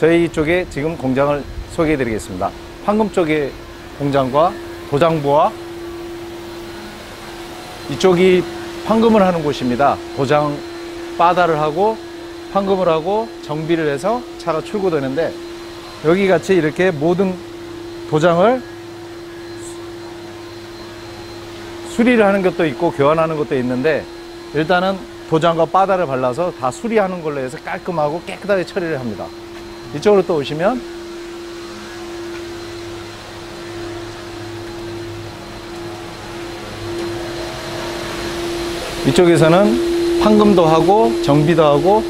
저희 쪽에 지금 공장을 소개해 드리겠습니다. 판금 쪽의 공장과 도장부와 이쪽이 판금을 하는 곳입니다. 도장 바다를 하고 판금을 하고 정비를 해서 차가 출고되는데, 여기 같이 이렇게 모든 도장을 수리를 하는 것도 있고 교환하는 것도 있는데, 일단은 도장과 바다를 발라서 다 수리하는 걸로 해서 깔끔하고 깨끗하게 처리를 합니다. 이쪽으로 또 오시면 이쪽에서는 판금도 하고 정비도 하고,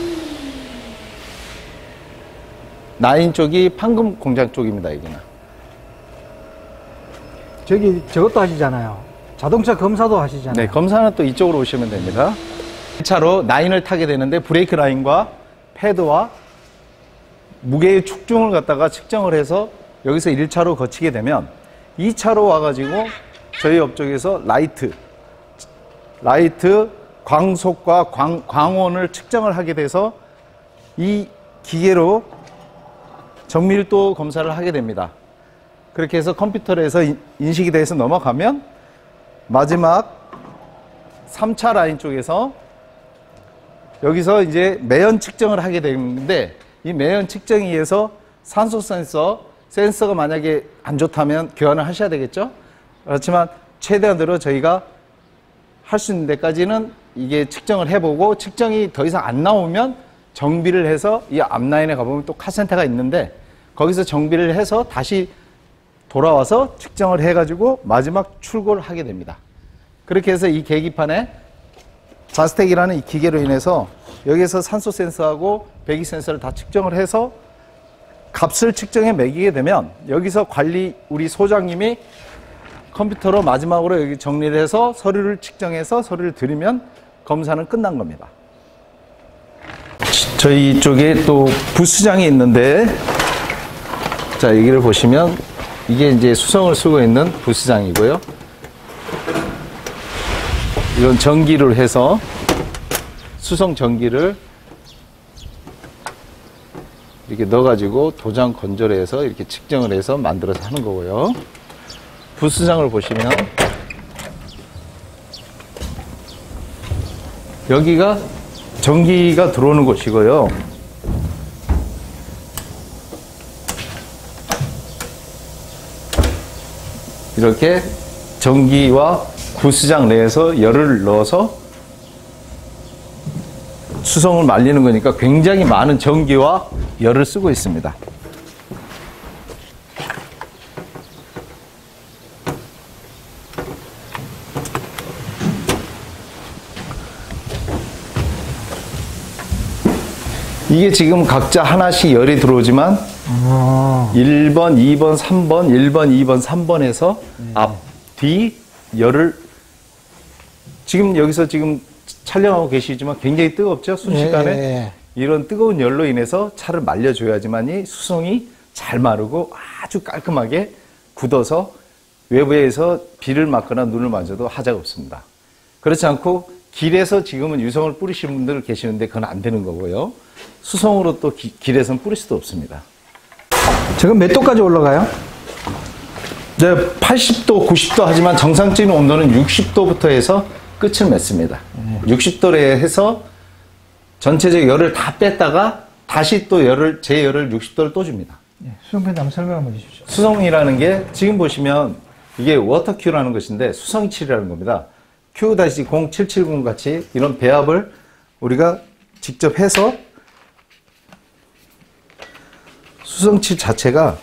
라인 쪽이 판금 공장 쪽입니다. 여기는 저기 저것도 하시잖아요. 자동차 검사도 하시잖아요. 네, 검사는 또 이쪽으로 오시면 됩니다. 1차로 라인을 타게 되는데, 브레이크 라인과 패드와 무게의 축중을 갖다가 측정을 해서 여기서 1차로 거치게 되면 2차로 와가지고 저희 업쪽에서 라이트 광속과 광원을 측정을 하게 돼서 이 기계로 정밀도 검사를 하게 됩니다. 그렇게 해서 컴퓨터에서 인식이 돼서 넘어가면 마지막 3차 라인 쪽에서 여기서 이제 매연 측정을 하게 되는데, 이 매연 측정에 의해서 산소 센서가 만약에 안 좋다면 교환을 하셔야 되겠죠. 그렇지만 최대한으로 저희가 할 수 있는 데까지는 이게 측정을 해보고, 측정이 더 이상 안 나오면 정비를 해서, 이 앞라인에 가보면 또 카센터가 있는데 거기서 정비를 해서 다시 돌아와서 측정을 해가지고 마지막 출고를 하게 됩니다. 그렇게 해서 이 계기판에 자스텍이라는 이 기계로 인해서 여기에서 산소 센서하고 배기 센서를 다 측정을 해서 값을 측정해 매기게 되면, 여기서 우리 소장님이 컴퓨터로 마지막으로 여기 정리를 해서 서류를 측정해서 서류를 드리면 검사는 끝난 겁니다. 저희 이쪽에 또 부스장이 있는데, 자, 여기를 보시면 이게 이제 수성을 쓰고 있는 부스장이고요. 이런 전기를 해서 수성 전기를 이렇게 넣어가지고 도장 건조를 해서 이렇게 측정을 해서 만들어서 하는 거고요. 부스장을 보시면 여기가 전기가 들어오는 곳이고요. 이렇게 전기와 부스장 내에서 열을 넣어서 수성을 말리는 거니까 굉장히 많은 전기와 열을 쓰고 있습니다. 이게 지금 각자 하나씩 열이 들어오지만 1번, 2번, 3번, 1번, 2번, 3번에서 앞, 뒤 열을 지금 여기서 지금 촬영하고 계시지만 굉장히 뜨겁죠? 순식간에 이런 뜨거운 열로 인해서 차를 말려줘야지만이 수성이 잘 마르고 아주 깔끔하게 굳어서 외부에서 비를 맞거나 눈을 맞아도 하자가 없습니다. 그렇지 않고 길에서 지금은 유성을 뿌리시는 분들 계시는데 그건 안 되는 거고요. 수성으로 또 길에서는 뿌릴 수도 없습니다. 지금 몇 도까지 올라가요? 네, 80도, 90도 하지만 정상적인 온도는 60도부터 해서 끝을 맺습니다. 60도에 해서 전체적 열을 다 뺐다가 다시 또 제 열을 60도를 또 줍니다. 수성팬 한번 설명 한번 해주십시오. 수성이라는 게 지금 보시면 이게 워터큐라는 것인데 수성칠이라는 겁니다. Q-0770 같이 이런 배합을 우리가 직접 해서 수성칠 자체가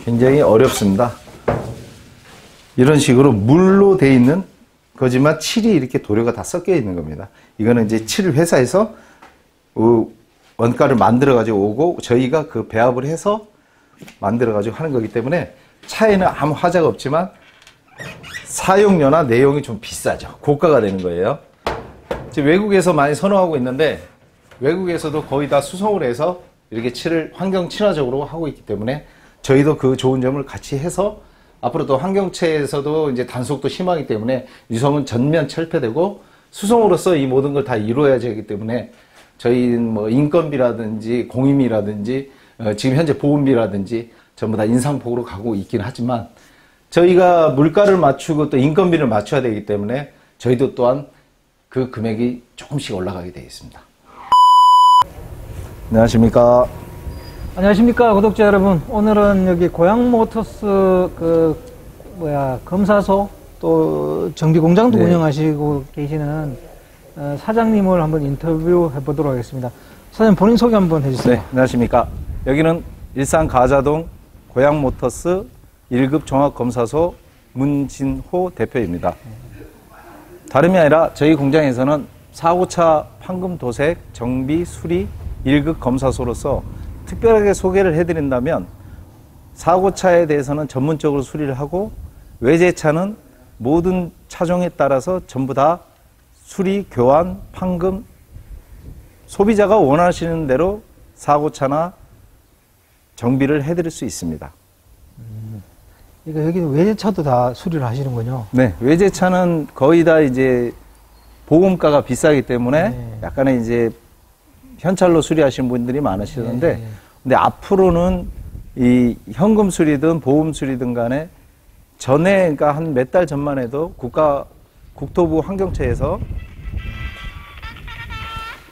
굉장히 어렵습니다. 이런 식으로 물로 돼 있는 거지만 칠이 이렇게 도료가 다 섞여 있는 겁니다. 이거는 이제 칠 회사에서 원가를 만들어 가지고 오고 저희가 그 배합을 해서 만들어 가지고 하는 거기 때문에 차에는 아무 하자가 없지만 사용료나 내용이 좀 비싸죠. 고가가 되는 거예요. 지금 외국에서 많이 선호하고 있는데 외국에서도 거의 다 수성을 해서 이렇게 칠을 환경 친화적으로 하고 있기 때문에 저희도 그 좋은 점을 같이 해서 앞으로도 환경체에서도 이제 단속도 심하기 때문에 유성은 전면 철폐되고 수성으로서 이 모든 걸 다 이루어야 되기 때문에 저희 뭐 인건비라든지 공임이라든지 지금 현재 보험비라든지 전부 다 인상폭으로 가고 있긴 하지만 저희가 물가를 맞추고 또 인건비를 맞춰야 되기 때문에 저희도 또한 그 금액이 조금씩 올라가게 되어 있습니다. 안녕하십니까. 안녕하십니까 구독자 여러분. 오늘은 여기 고양모터스 검사소 또 정비공장도 운영하시고 계시는 사장님을 한번 인터뷰해 보도록 하겠습니다. 사장님 본인 소개 한번 해주세요. 네, 안녕하십니까. 여기는 일산 가자동 고양모터스 1급 종합검사소 문진호 대표입니다. 다름이 아니라 저희 공장에서는 사고차 판금 도색, 정비, 수리 1급 검사소로서 특별하게 소개를 해드린다면 사고차에 대해서는 전문적으로 수리를 하고 외제차는 모든 차종에 따라서 전부 다 수리, 교환, 판금, 소비자가 원하시는 대로 사고차나 정비를 해드릴 수 있습니다. 그러니까 여기는 외제차도 다 수리를 하시는군요. 네, 외제차는 거의 다 이제 보험가가 비싸기 때문에 네. 약간의 이제 현찰로 수리하시는 분들이 많으시는데, 네. 근데 앞으로는 이 현금 수리든 보험 수리든 간에 전에, 그러니까 한 몇 달 전만 해도 국토부 환경처에서,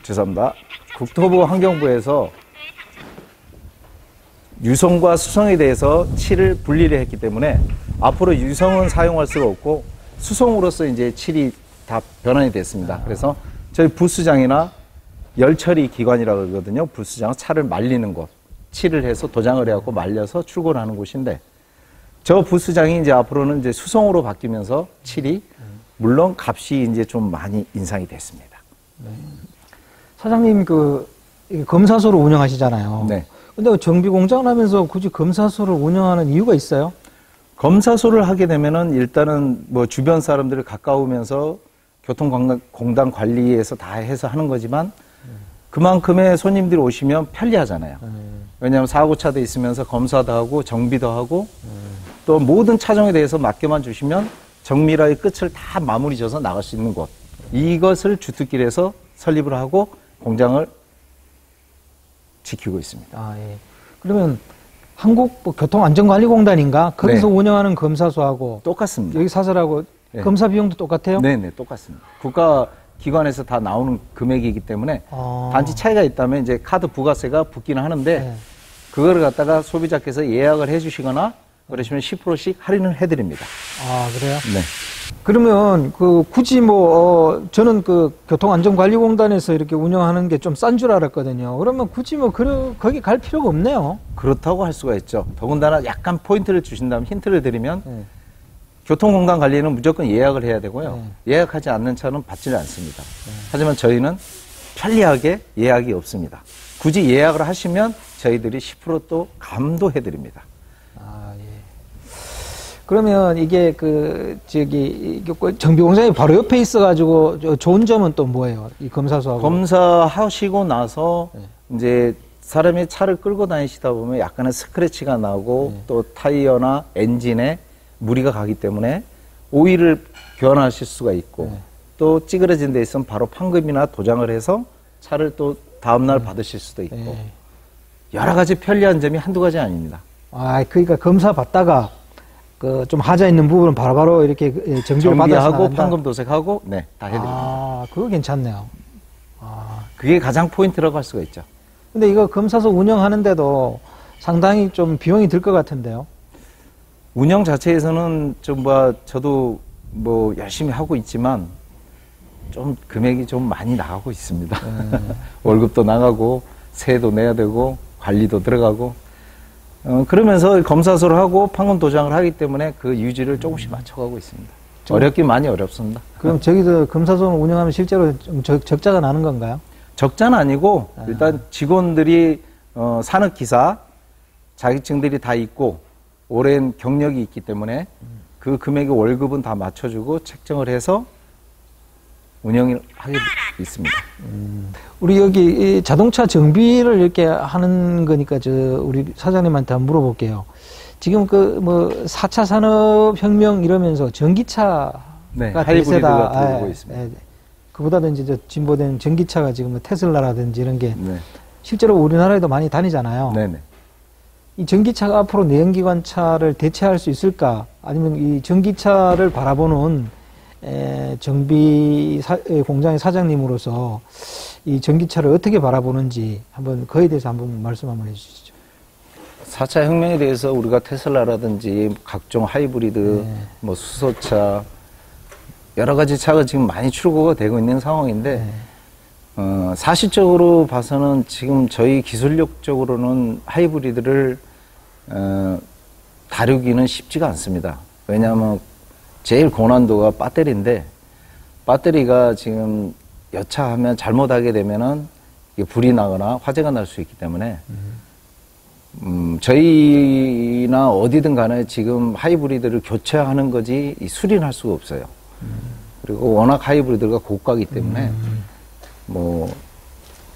죄송합니다. 국토부 환경부에서 유성과 수성에 대해서 칠을 분리를 했기 때문에 앞으로 유성은 사용할 수가 없고 수성으로서 이제 칠이 다 변환이 됐습니다. 그래서 저희 부수장이나 열처리 기관이라고 그러거든요. 부수장은 차를 말리는 곳, 칠을 해서 도장을 해갖고 말려서 출고하는 곳인데 저 부수장이 이제 앞으로는 이제 수성으로 바뀌면서 칠이 물론 값이 이제 좀 많이 인상이 됐습니다. 사장님 검사소를 운영하시잖아요. 네. 근데 정비 공장을 하면서 굳이 검사소를 운영하는 이유가 있어요? 검사소를 하게 되면은 일단은 뭐 주변 사람들을 가까우면서 교통공단 관리에서 다 해서 하는 거지만 그만큼의 손님들이 오시면 편리하잖아요. 왜냐하면 사고차도 있으면서 검사도 하고 정비도 하고 또 모든 차종에 대해서 맡겨만 주시면 정밀하게 끝을 다 마무리 져서 나갈 수 있는 곳. 이것을 주특기로 설립을 하고 공장을 지키고 있습니다. 아, 예. 그러면 한국교통안전관리공단인가? 거기서 네. 운영하는 검사소하고 똑같습니다. 여기 사설하고 네. 검사 비용도 똑같아요? 네네, 똑같습니다. 국가 기관에서 다 나오는 금액이기 때문에 단지 차이가 있다면 이제 카드 부가세가 붙기는 하는데 네. 그거를 갖다가 소비자께서 예약을 해주시거나 그러시면 10%씩 할인을 해드립니다. 아, 그래요? 네. 그러면 굳이 저는 교통안전관리공단에서 이렇게 운영하는 게 좀 싼 줄 알았거든요. 그러면 굳이 거기 갈 필요가 없네요. 그렇다고 할 수가 있죠. 더군다나 약간 포인트를 주신다면 힌트를 드리면 교통공단 관리는 무조건 예약을 해야 되고요. 예약하지 않는 차는 받지를 않습니다. 하지만 저희는 편리하게 예약이 없습니다. 굳이 예약을 하시면 저희들이 10%또 감도해드립니다. 아, 예. 그러면 이게 정비공장이 바로 옆에 있어가지고 좋은 점은 또 뭐예요? 이 검사소하고. 검사하시고 나서 이제 사람이 차를 끌고 다니시다 보면 약간의 스크래치가 나고 또 타이어나 엔진에 무리가 가기 때문에 오일을 교환하실 수가 있고 또 찌그러진 데 있으면 바로 판금이나 도장을 해서 차를 또 다음날 받으실 수도 있고 여러 가지 편리한 점이 한두 가지 아닙니다. 아, 그러니까 검사 받다가 좀 하자 있는 부분은 바로바로 이렇게 정비를 받아서 정비하고 판금 도색하고 다 해드립니다. 아, 그거 괜찮네요. 아, 그게 가장 포인트라고 할 수가 있죠. 근데 이거 검사소 운영하는데도 상당히 좀 비용이 들 것 같은데요. 운영 자체에서는 저도 뭐 열심히 하고 있지만 좀 금액이 좀 많이 나가고 있습니다. 월급도 나가고 세도 내야 되고 관리도 들어가고 그러면서 검사소를 하고 판금 도장을 하기 때문에 그 유지를 조금씩 맞춰가고 있습니다. 어렵긴 많이 어렵습니다. 그럼 저기서 검사소를 운영하면 실제로 좀 적자가 나는 건가요? 적자는 아니고 일단 직원들이 산업기사 자격증들이 다 있고 오랜 경력이 있기 때문에 그 금액의 월급은 다 맞춰주고 책정을 해서 운영을 하게 있습니다. 우리 여기 이 자동차 정비를 이렇게 하는 거니까 우리 사장님한테 한번 물어볼게요. 지금 4차 산업혁명 이러면서 전기차가 하이브리드가 대세다. 들어오고 있습니다. 그보다도 이제 저 진보된 전기차가 지금 뭐 테슬라라든지 이런 게 네. 실제로 우리나라에도 많이 다니잖아요. 네네. 이 전기차가 앞으로 내연기관차를 대체할 수 있을까? 아니면 이 전기차를 바라보는 정비 공장의 사장님으로서 이 전기차를 어떻게 바라보는지 한번 그에 대해서 한번 말씀 한번 해주시죠. 4차 혁명에 대해서 우리가 테슬라라든지 각종 하이브리드, 네. 뭐 수소차, 여러 가지 차가 지금 많이 출고가 되고 있는 상황인데, 네. 사실적으로 봐서는 지금 저희 기술력적으로는 하이브리드를 다루기는 쉽지가 않습니다. 왜냐하면 제일 고난도가 배터리인데, 배터리가 지금 여차하면 잘못하게 되면은 이게 불이 나거나 화재가 날 수 있기 때문에, 저희나 어디든 간에 지금 하이브리드를 교체하는 거지 수리는 할 수가 없어요. 그리고 워낙 하이브리드가 고가이기 때문에 뭐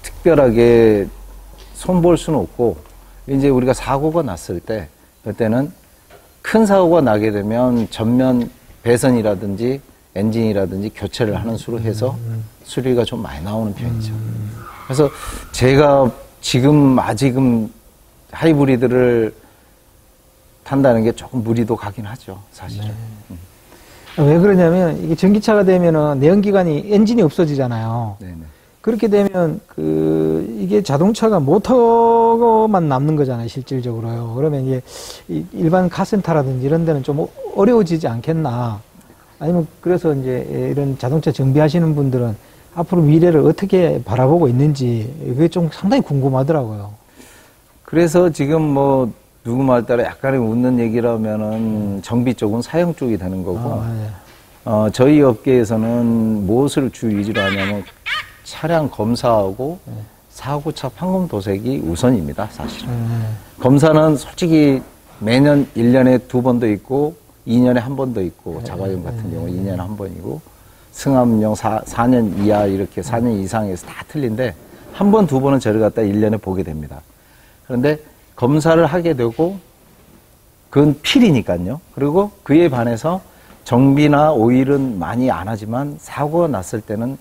특별하게 손볼 수는 없고, 이제 우리가 사고가 났을 때 그때는 큰 사고가 나게 되면 전면 배선이라든지 엔진이라든지 교체를 하는 수로 해서 수리가 좀 많이 나오는 편이죠. 그래서 제가 아직은 하이브리드를 탄다는 게 조금 무리도 가긴 하죠, 사실은. 네. 왜 그러냐면 이게 전기차가 되면은 내연기관이 엔진이 없어지잖아요. 네네. 그렇게 되면 이게 자동차가 모터만 남는 거잖아요, 실질적으로요. 그러면 이게 일반 카센터라든지 이런 데는 좀 어려워지지 않겠나. 아니면 그래서 이제 이런 자동차 정비하시는 분들은 앞으로 미래를 어떻게 바라보고 있는지 그게 좀 상당히 궁금하더라고요. 그래서 지금 뭐 누구 말 따라 약간의 웃는 얘기라면은 정비 쪽은 사용 쪽이 되는 거고, 네. 저희 업계에서는 무엇을 주 위주로 하냐면 차량 검사하고 사고차 판금 도색이 우선입니다, 사실은. 검사는 솔직히 매년 1년에 2번도 있고 2년에 1번도 있고, 자가용 같은 경우 2년에 1번이고, 승합용 4년 이하 이렇게 4년 이상에서 다 틀린데, 1번, 2번은 저를 갖다 1년에 보게 됩니다. 그런데 검사를 하게 되고, 그건 필이니까요. 그리고 그에 반해서 정비나 오일은 많이 안 하지만 사고가 났을 때는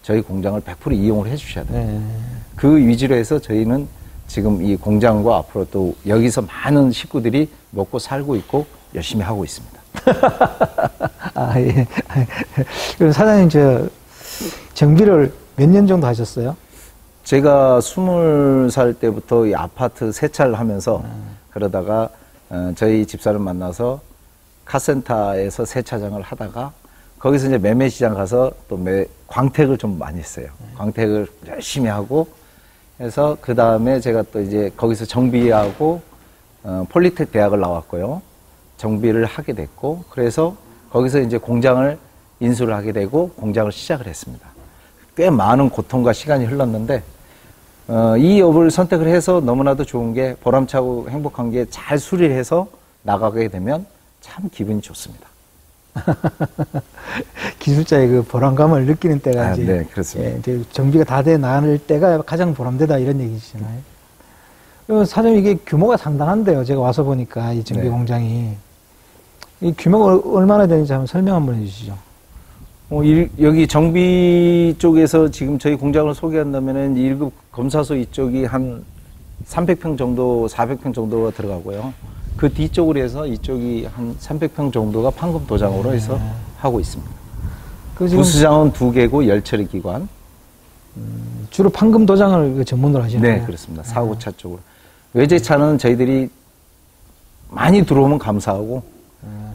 저희 공장을 100% 이용을 해 주셔야 돼요. 네. 그 위주로 해서 저희는 지금 이 공장과 앞으로 또 여기서 많은 식구들이 먹고 살고 있고 열심히 하고 있습니다. 아, 예. 그럼 사장님, 정비를 몇 년 정도 하셨어요? 제가 20살 때부터 이 아파트 세차를 하면서 그러다가 저희 집사를 만나서 카센터에서 세차장을 하다가 거기서 이제 매매시장 가서 또 광택을 좀 많이 했어요. 광택을 열심히 하고 해서 그 다음에 제가 또 이제 거기서 정비하고 폴리텍 대학을 나왔고요. 정비를 하게 됐고, 그래서 거기서 이제 공장을 인수를 하게 되고 공장을 시작을 했습니다. 꽤 많은 고통과 시간이 흘렀는데 이 업을 선택을 해서 너무나도 좋은 게, 보람차고 행복한 게, 잘 수리를 해서 나가게 되면 참 기분이 좋습니다. 기술자의 그 보람감을 느끼는 때가 이제, 네, 그렇습니다. 예, 이제 정비가 다 돼 나갈 때가 가장 보람되다 이런 얘기시잖아요. 그럼 사장님, 이게 규모가 상당한데요. 제가 와서 보니까 이 정비 네. 공장이 이 규모가 얼마나 되는지 한번 설명 한번 해주시죠. 여기 정비 쪽에서 지금 저희 공장을 소개한다면은 1급 검사소 이쪽이 한 300평 정도, 400평 정도가 들어가고요. 그 뒤쪽으로 해서 이쪽이 한 300평 정도가 판금 도장으로 해서 하고 있습니다. 그 지금 부수장은 2개고 열처리 기관. 주로 판금 도장을 전문으로 하시는 네, 거예요? 그렇습니다. 사고차 쪽으로. 외제차는 저희들이 많이 들어오면 감사하고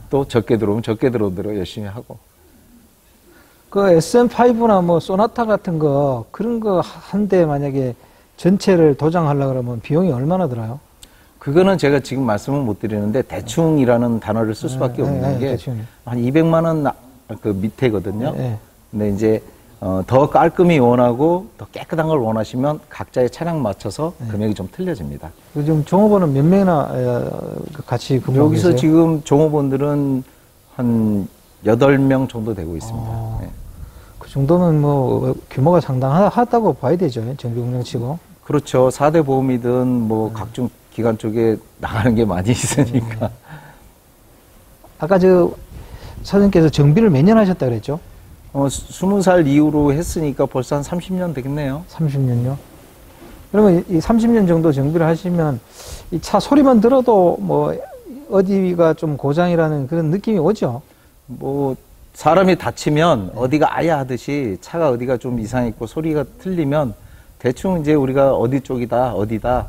또 적게 들어오면 적게 들어오는 대로 열심히 하고. 그 SM5나 뭐 소나타 같은 거, 그런 거 한 대 만약에 전체를 도장하려고 그러면 비용이 얼마나 들어요? 그거는 제가 지금 말씀을 못 드리는데 대충이라는 단어를 쓸 수밖에 없는 게 한 200만 원 그 밑에거든요. 근데 이제 더 깔끔히 원하고 더 깨끗한 걸 원하시면 각자의 차량 맞춰서 금액이 좀 틀려집니다. 요즘 종업원은 몇 명이나 같이 근무하고 여기서 계세요? 지금 종업원들은 한 8명 정도 되고 있습니다. 네. 그 정도면 뭐 규모가 상당하다고 봐야 되죠. 정비 공장 치고. 그렇죠. 4대 보험이든 뭐 각종 기관 쪽에 나가는 게 많이 있으니까. 아까 사장님께서 정비를 몇 년 하셨다 그랬죠? 20살 이후로 했으니까 벌써 한 30년 되겠네요. 30년요? 그러면 이 30년 정도 정비를 하시면 이 차 소리만 들어도 뭐 어디가 좀 고장이라는 그런 느낌이 오죠? 뭐 사람이 다치면 어디가 아야 하듯이 차가 어디가 좀 이상했고 소리가 틀리면 대충 이제 우리가 어디 쪽이다 어디다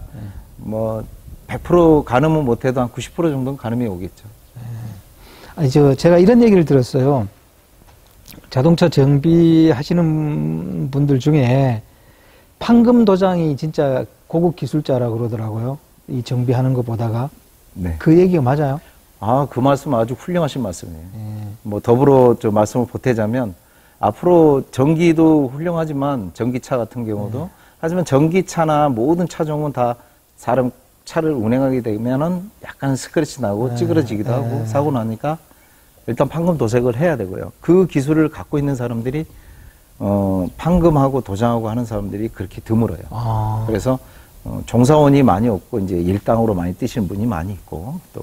뭐 100% 가늠은 못해도 한 90% 정도는 가늠이 오겠죠. 아니 제가 이런 얘기를 들었어요. 자동차 정비하시는 분들 중에 판금 도장이 진짜 고급 기술자라고 그러더라고요. 이 정비하는 거 보다가. 네. 그 얘기가 맞아요? 아, 그 말씀 아주 훌륭하신 말씀이에요. 뭐 더불어 좀 말씀을 보태자면 앞으로 전기도 훌륭하지만 전기차 같은 경우도 하지만 전기차나 모든 차종은 다 사람 차를 운행하게 되면은 약간 스크래치 나고 찌그러지기도 하고 사고 나니까 일단 판금 도색을 해야 되고요. 그 기술을 갖고 있는 사람들이 판금하고 도장하고 하는 사람들이 그렇게 드물어요. 아. 그래서 종사원이 많이 없고 이제 일당으로 많이 뛰시는 분이 많이 있고 또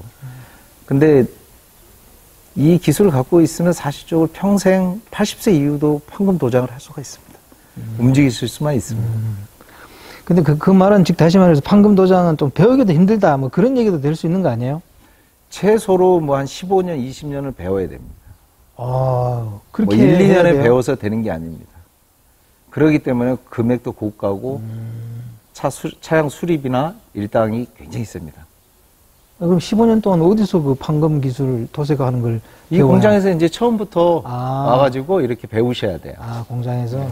근데 이 기술을 갖고 있으면 사실적으로 평생 80세 이후도 판금 도장을 할 수가 있습니다. 움직일 수만 있습니다. 근데 그 말은 즉 다시 말해서 판금 도장은 좀 배우기도 힘들다 뭐 그런 얘기도 될 수 있는 거 아니에요? 최소로 뭐 한 15년, 20년을 배워야 됩니다. 아, 그렇게 뭐 1, 2년에 돼요? 배워서 되는 게 아닙니다. 그렇기 때문에 금액도 고가고 차량 수리비나 일당이 굉장히 셉니다. 그럼 15년 동안 어디서 그 판금 기술 도색하는 걸 이 배워야 공장에서 이제 처음부터 아. 와가지고 이렇게 배우셔야 돼요. 아, 공장에서?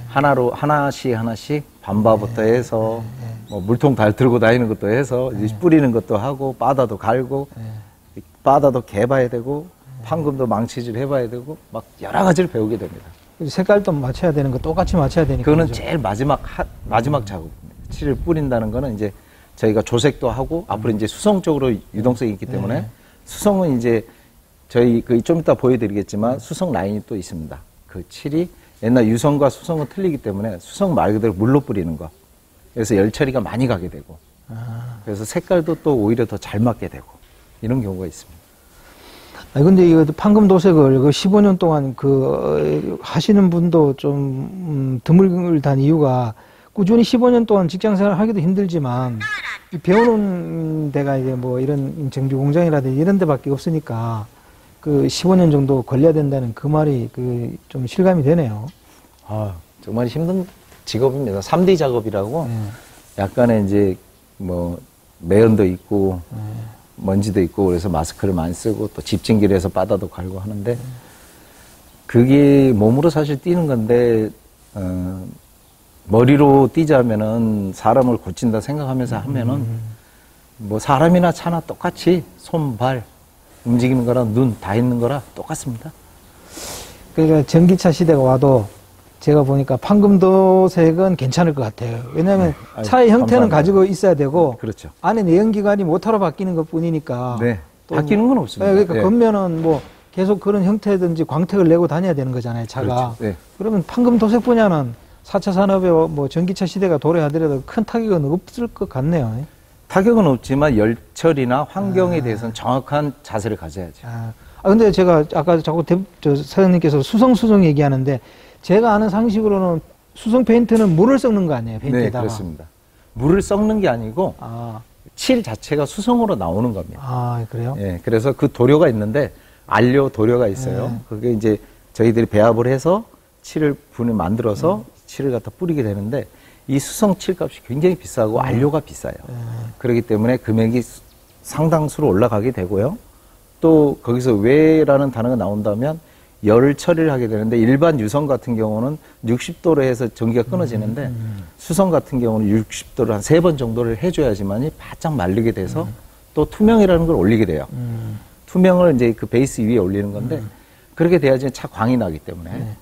하나씩 반바부터 해서 뭐 물통 달 들고 다니는 것도 해서 이제 뿌리는 것도 하고 바다도 갈고 바다도 개봐야 되고 판금도 망치질 해봐야 되고 막 여러 가지를 배우게 됩니다. 색깔도 맞춰야 되는 거 똑같이 맞춰야 되니까. 그거는 그죠? 제일 마지막 작업입니다. 칠을 뿌린다는 거는 이제 저희가 조색도 하고 앞으로 이제 수성 쪽으로 유동성이 있기 때문에 수성은 이제 저희 좀 이따 보여드리겠지만 수성 라인이 또 있습니다. 그 칠이 옛날 유성과 수성은 틀리기 때문에 수성 말 그대로 물로 뿌리는 거. 그래서 열 처리가 많이 가게 되고 그래서 색깔도 또 오히려 더 잘 맞게 되고 이런 경우가 있습니다. 아니, 근데 이거 판금 도색을 15년 동안 하시는 분도 좀 드물단 이유가 꾸준히 15년 동안 직장 생활 하기도 힘들지만 이 배우는 데가 이제 뭐 이런 정비 공장이라든지 이런 데밖에 없으니까 그 15년 정도 걸려야 된다는 그 말이 좀 실감이 되네요. 아, 정말 힘든 직업입니다. 3D 작업이라고 약간의 이제 뭐 매연도 있고 먼지도 있고 그래서 마스크를 많이 쓰고 또 집진기를 해서 바다도 갈고 하는데 그게 몸으로 사실 뛰는 건데 머리로 뛰자면은 사람을 고친다 생각하면서 하면은 뭐 사람이나 차나 똑같이 손, 발 움직이는 거랑 눈 다 있는 거라 똑같습니다. 그러니까 전기차 시대가 와도 제가 보니까 판금 도색은 괜찮을 것 같아요. 왜냐하면 차의 형태는 감사합니다. 가지고 있어야 되고 그렇죠. 안에 내연기관이 모터로 바뀌는 것 뿐이니까 네. 바뀌는 건 없습니다. 그러니까 네. 겉면은 뭐 계속 그런 형태든지 광택을 내고 다녀야 되는 거잖아요, 차가. 그렇죠. 네. 그러면 판금 도색 분야는 4차 산업에 뭐 전기차 시대가 도래하더라도 큰 타격은 없을 것 같네요. 타격은 없지만 열처리나 환경에 대해서는 정확한 자세를 가져야죠. 근데 제가 아까 자꾸 사장님께서 수성 얘기하는데 제가 아는 상식으로는 수성 페인트는 물을 섞는 거 아니에요, 네, 페인트에다가. 그렇습니다. 물을 섞는 게 아니고 칠 자체가 수성으로 나오는 겁니다. 아, 그래요? 예, 그래서 그 도료가 있는데 안료 도료가 있어요. 그게 이제 저희들이 배합을 해서 칠을 분을 만들어서 칠을 갖다 뿌리게 되는데 이 수성 칠값이 굉장히 비싸고 안료가 비싸요. 그렇기 때문에 금액이 상당수로 올라가게 되고요. 또 거기서 왜라는 단어가 나온다면 열 처리를 하게 되는데 일반 유성 같은 경우는 60도로 해서 전기가 끊어지는데 수성 같은 경우는 60도를 한 3번 정도를 해줘야지만이 바짝 마르게 돼서 또 투명이라는 걸 올리게 돼요. 투명을 이제 그 베이스 위에 올리는 건데 그렇게 돼야지 차 광이 나기 때문에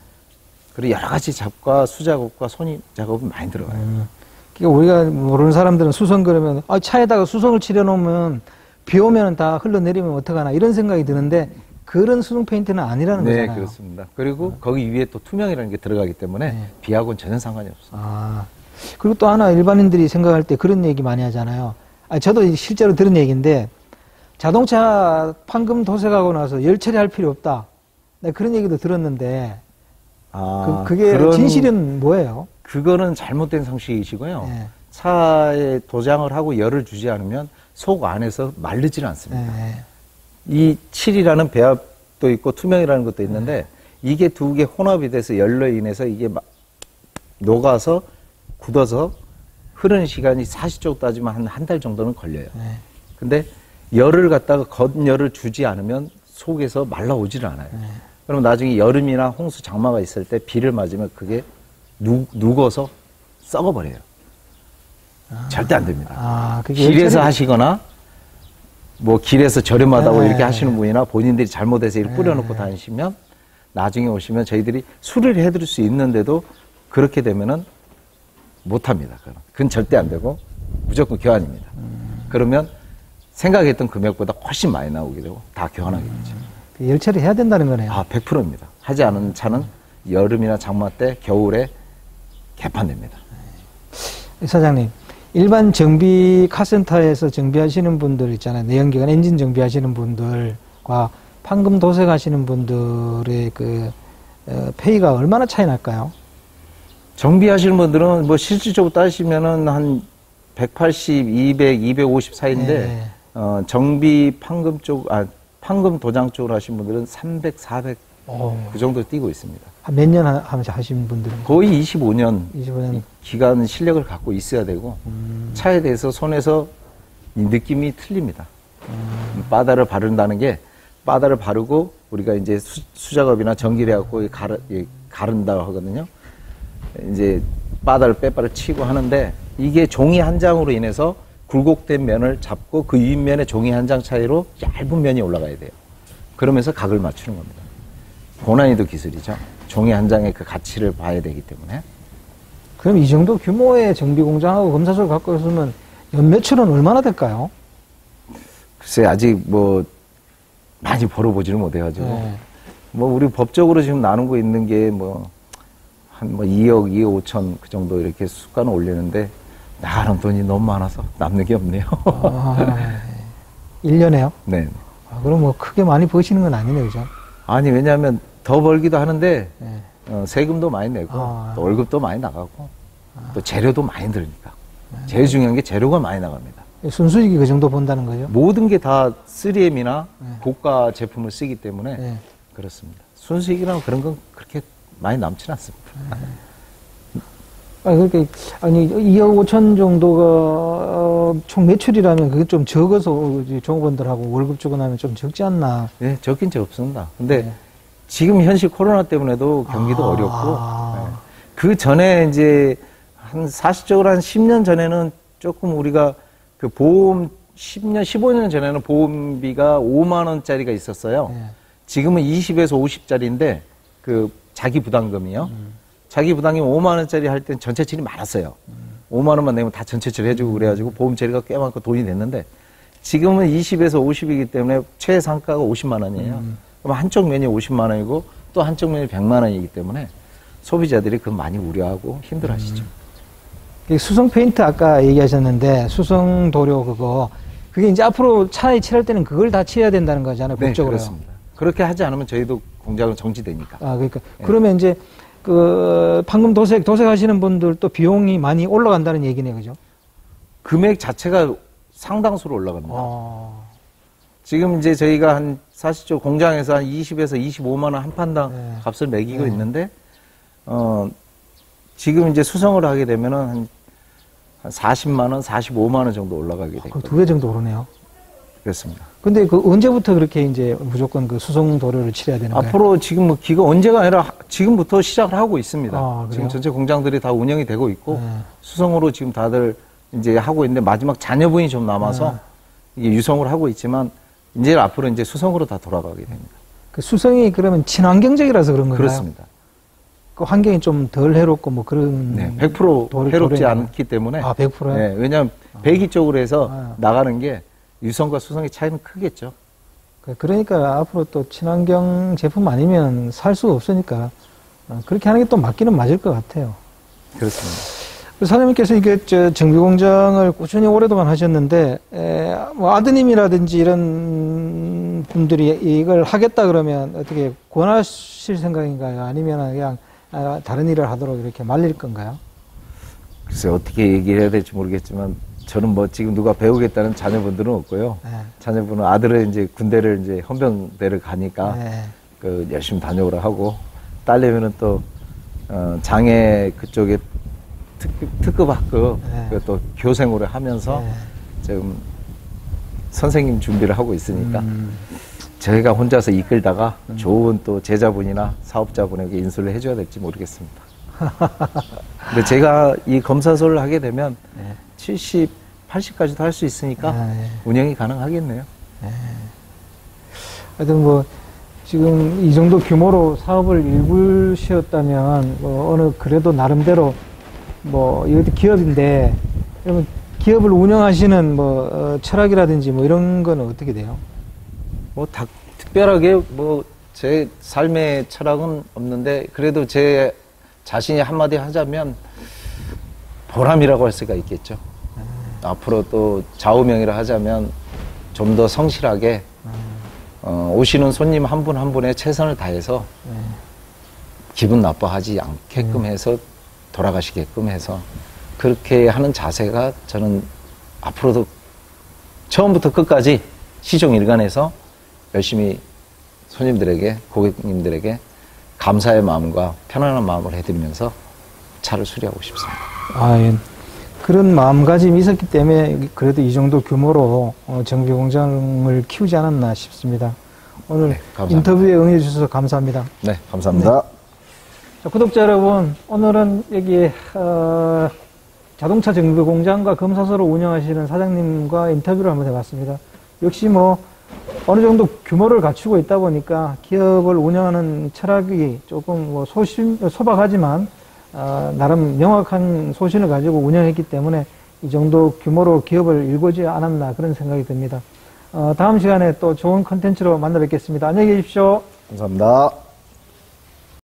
그리고 여러 가지 작업과 수작업과 손이 작업이 많이 들어가요. 그러니까 우리가 모르는 사람들은 수성 그러면 차에다가 수성을 칠해놓으면 비 오면 다 흘러내리면 어떡하나 이런 생각이 드는데 그런 수성 페인트는 아니라는 네, 거잖아요. 그렇습니다. 그리고 거기 위에 또 투명이라는 게 들어가기 때문에 비하고는 전혀 상관이 없습니다. 그리고 또 하나 일반인들이 생각할 때 그런 얘기 많이 하잖아요. 저도 실제로 들은 얘기인데 자동차 판금 도색하고 나서 열 처리할 필요 없다. 네, 그런 얘기도 들었는데 그게 진실은 뭐예요? 그거는 잘못된 상식이시고요. 네. 차에 도장을 하고 열을 주지 않으면 속 안에서 마르지는 않습니다. 네. 이 칠이라는 배합도 있고 투명이라는 것도 있는데 이게 두 개 혼합이 돼서 열로 인해서 이게 녹아서 굳어서 흐르는 시간이 사실적으로 따지면 한 달 정도는 걸려요. 네. 근데 열을 갖다가 겉열을 주지 않으면 속에서 말라오지를 않아요. 네. 그럼 나중에 여름이나 홍수 장마가 있을 때 비를 맞으면 그게 누거서 썩어버려요. 절대 안 됩니다. 그게 길에서 하시거나 뭐 길에서 저렴하다고 네. 이렇게 하시는 분이나 본인들이 잘못해서 이렇게 뿌려놓고 다니시면 나중에 오시면 저희들이 수리를 해드릴 수 있는데도 그렇게 되면은 못합니다. 그건 절대 안 되고 무조건 교환입니다. 그러면 생각했던 금액보다 훨씬 많이 나오게 되고 다 교환하게 되죠. 열처리 해야 된다는 거네요. 100%입니다. 하지 않은 차는 여름이나 장마 때 겨울에 개판됩니다. 사장님, 일반 정비 카센터에서 정비하시는 분들 있잖아요. 내연기관 엔진 정비하시는 분들과 판금 도색하시는 분들의 페이가 얼마나 차이 날까요? 정비하시는 분들은 뭐 실질적으로 따지면은 한 180, 200, 250 사이인데 네. 정비 판금 판금 도장 쪽으로 하신 분들은 300, 400 그 정도 뛰고 있습니다. 몇 년 하면서 하신 분들은? 거의 25년 25년. 기간 실력을 갖고 있어야 되고 차에 대해서 손에서 이 느낌이 틀립니다. 바다를 바른다는 게 바다를 바르고 우리가 이제 수작업이나 전기를 해갖고 가른다 하거든요. 이제 바다를 빼바를 치고 하는데 이게 종이 한 장으로 인해서 굴곡된 면을 잡고 그 윗면에 종이 한 장 차이로 얇은 면이 올라가야 돼요. 그러면서 각을 맞추는 겁니다. 고난이도 기술이죠. 종이 한 장의 그 가치를 봐야 되기 때문에. 그럼 이 정도 규모의 정비 공장하고 검사소를 갖고 있으면 연매출은 얼마나 될까요? 글쎄 아직 뭐 많이 벌어보지는 못해가지고 네. 뭐 우리 법적으로 지금 나누고 있는 게 뭐 한 2억, 2억 5천 그 정도 이렇게 수가는 올리는데 나가는 돈이 너무 많아서 남는 게 없네요. 1년에요? 네. 그럼 뭐 크게 많이 버시는 건 아니네요, 그죠? 아니 왜냐하면 더 벌기도 하는데 네. 세금도 많이 내고 또 월급도 많이 나가고 또 재료도 많이 들으니까 제일 중요한 게 재료가 많이 나갑니다. 순수익이 그 정도 본다는 거죠? 모든 게 다 3M이나 고가 제품을 쓰기 때문에 네. 그렇습니다. 순수익이랑 그런 건 그렇게 많이 남지는 않습니다. 그렇게, 2억 5천 정도가, 총 매출이라면 그게 좀 적어서 종업원들하고 월급 주고 나면 좀 적지 않나. 네, 적긴 적습니다. 근데 지금 현실 코로나 때문에도 경기도 어렵고, 그 전에 이제 한 사실적으로 한 10년 전에는 조금 우리가 그 보험 10년, 15년 전에는 보험비가 5만 원짜리가 있었어요. 지금은 20에서 50짜리인데 그 자기 부담금이요. 자기 부담금 5만 원짜리 할 땐 전체 처리 많았어요. 5만 원만 내면 다 전체 처리 해주고 그래가지고 보험 처리가 꽤 많고 돈이 됐는데 지금은 20에서 50이기 때문에 최상가가 50만 원이에요. 그럼 한쪽 면이 50만 원이고 또 한쪽 면이 100만 원이기 때문에 소비자들이 그거 많이 우려하고 힘들어 하시죠. 수성 페인트 아까 얘기하셨는데 수성 도료 그게 이제 앞으로 차에 칠할 때는 그걸 다 칠해야 된다는 거잖아요. 네, 법적으로. 그렇습니다. 그렇게 하지 않으면 저희도 공장은 정지되니까. 그러니까 그러면 이제 판금 도색하시는 분들 또 비용이 많이 올라간다는 얘기네요, 그죠? 금액 자체가 상당수로 올라갑니다. 지금 이제 저희가 사실적으로 공장에서 한 20에서 25만 원 한 판당 값을 매기고 있는데, 지금 이제 수성을 하게 되면은 한 40만 원, 45만 원 정도 올라가게 되거든요. 2배 정도 오르네요. 그렇습니다. 근데 언제부터 그렇게 이제 무조건 수성 도료를 칠해야 되는 거예요? 앞으로 지금 뭐 기가 언제가 아니라 지금부터 시작을 하고 있습니다. 지금 그래요? 전체 공장들이 다 운영이 되고 있고 수성으로 지금 다들 이제 하고 있는데 마지막 잔여분이 좀 남아서 이게 유성으로 하고 있지만 이제 앞으로 이제 수성으로 다 돌아가게 됩니다. 그 수성이 그러면 친환경적이라서 그런 건가요? 그렇습니다. 그 환경이 좀 덜 해롭고 뭐 그런. 네, 100% 해롭지 않기 때문에. 100%요? 네, 왜냐하면 배기 쪽으로 해서 나가는 게 유성과 수성의 차이는 크겠죠. 그러니까 앞으로 또 친환경 제품 아니면 살 수 없으니까 그렇게 하는 게 또 맞기는 맞을 것 같아요. 그렇습니다. 사장님께서 이게 정비 공장을 꾸준히 오랫동안 하셨는데 뭐 아드님이라든지 이런 분들이 이걸 하겠다 그러면 어떻게 권하실 생각인가요? 아니면 그냥 다른 일을 하도록 이렇게 말릴 건가요? 글쎄 어떻게 얘기해야 될지 모르겠지만 저는 뭐 지금 누가 배우겠다는 자녀분들은 없고요. 네. 자녀분은 아들은 이제 군대를 이제 헌병대를 가니까 네. 그 열심히 다녀오라 하고 딸내미는 또 장애 그쪽에 특급학급 네. 또 교생으로 하면서 네. 지금 선생님 준비를 하고 있으니까 저희가 혼자서 이끌다가 좋은 또 제자분이나 사업자분에게 인수를 해줘야 될지 모르겠습니다. 근데 제가 이 검사소를 하게 되면 네. 70, 80까지도 할 수 있으니까 네. 운영이 가능하겠네요. 하여튼 뭐 지금 이 정도 규모로 사업을 일구셨다면 뭐 어느 그래도 나름대로 뭐 이것도 기업인데 그러면 기업을 운영하시는 뭐 철학이라든지 뭐 이런 거는 어떻게 돼요? 뭐 특별하게 뭐 제 삶의 철학은 없는데 그래도 제 자신이 한마디 하자면 보람이라고 할 수가 있겠죠. 앞으로 또 좌우명이라 하자면 좀 더 성실하게 오시는 손님 한 분 한 분의 최선을 다해서 기분 나빠하지 않게끔 해서 돌아가시게끔 해서 그렇게 하는 자세가 저는 앞으로도 처음부터 끝까지 시종일관해서 열심히 손님들에게 고객님들에게 감사의 마음과 편안한 마음을 해드리면서 차를 수리하고 싶습니다. 아, 예. 그런 마음가짐이 있었기 때문에 그래도 이 정도 규모로 정비 공장을 키우지 않았나 싶습니다. 오늘 네, 인터뷰에 응해주셔서 감사합니다. 네, 감사합니다. 자, 구독자 여러분, 오늘은 여기 자동차 정비 공장과 검사소를 운영하시는 사장님과 인터뷰를 한번 해봤습니다. 역시 뭐 어느 정도 규모를 갖추고 있다 보니까 기업을 운영하는 철학이 조금 뭐 소박하지만 나름 명확한 소신을 가지고 운영했기 때문에 이 정도 규모로 기업을 일구지 않았나 그런 생각이 듭니다. 다음 시간에 또 좋은 컨텐츠로 만나 뵙겠습니다. 안녕히 계십시오. 감사합니다.